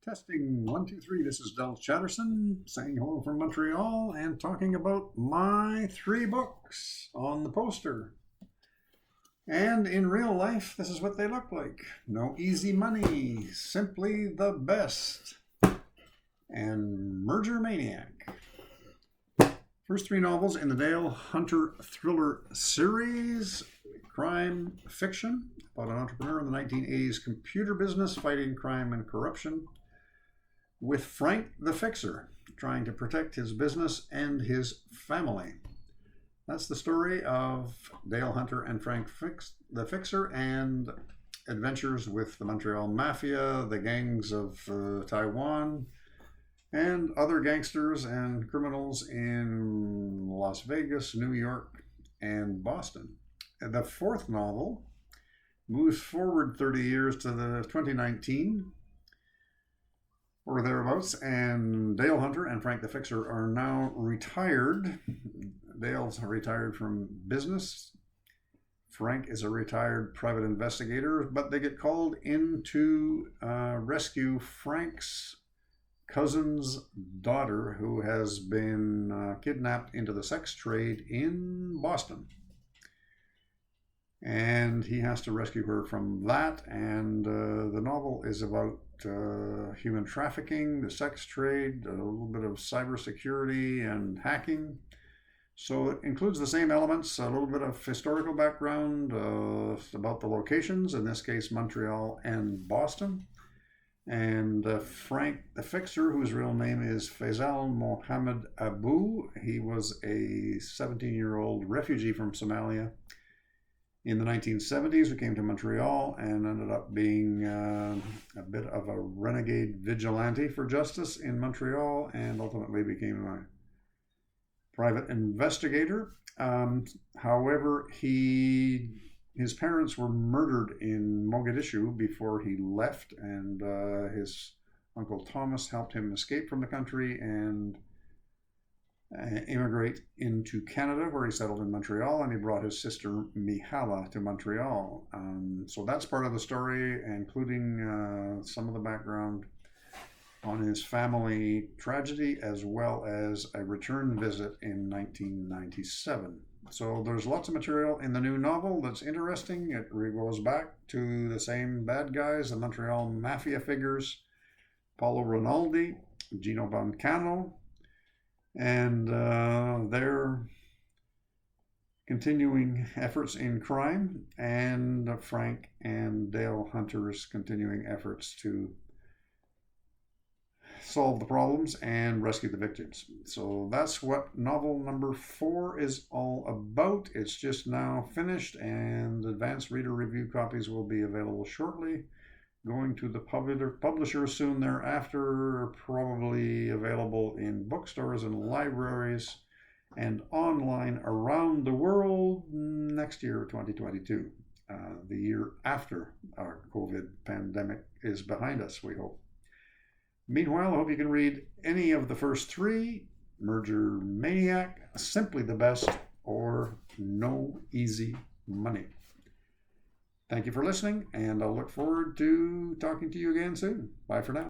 Testing 1, 2, 3. This is Del Chatterson saying hello from Montreal and talking about my 3 books on the poster. And in real life, this is what they look like. No Easy Money, Simply the Best, and Merger Maniac. First 3 novels in the Dale Hunter thriller series, crime fiction about an entrepreneur in the 1980s computer business fighting crime and corruption, with Frank the Fixer trying to protect his business and his family. That's the story of Dale Hunter and Frank the Fixer and adventures with the Montreal Mafia, the gangs of Taiwan, and other gangsters and criminals in Las Vegas, New York, and Boston. And the 4th novel moves forward 30 years to the 2019 or thereabouts, and Dale Hunter and Frank the Fixer are now retired. Dale's retired from business. Frank is a retired private investigator, but they get called in to rescue Frank's cousin's daughter, who has been kidnapped into the sex trade in Boston. And he has to rescue her from that, and the novel is about human trafficking, the sex trade, a little bit of cybersecurity and hacking. So it includes the same elements, a little bit of historical background about the locations, in this case Montreal and Boston. And Frank the Fixer, whose real name is Faisal Mohammed Abu, he was a 17-year-old refugee from Somalia in the 1970s, who came to Montreal and ended up being a bit of a renegade vigilante for justice in Montreal, and ultimately became a private investigator. However, his parents were murdered in Mogadishu before he left, and his Uncle Thomas helped him escape from the country and immigrate into Canada, where he settled in Montreal, and he brought his sister Mihala to Montreal. So that's part of the story, including some of the background on his family tragedy, as well as a return visit in 1997. So there's lots of material in the new novel that's interesting. It goes back to the same bad guys, the Montreal Mafia figures, Paolo Rinaldi, Gino Boncano, and their continuing efforts in crime, and Frank and Dale Hunter's continuing efforts to solve the problems and rescue the victims. So that's what novel number 4 is all about. It's just now finished, and advanced reader review copies will be available shortly, going to the publisher soon thereafter, probably available in bookstores and libraries and online around the world next year, 2022, the year after our COVID pandemic is behind us, we hope. Meanwhile, I hope you can read any of the first 3, Merger Maniac, Simply the Best, or No Easy Money. Thank you for listening, and I'll look forward to talking to you again soon. Bye for now.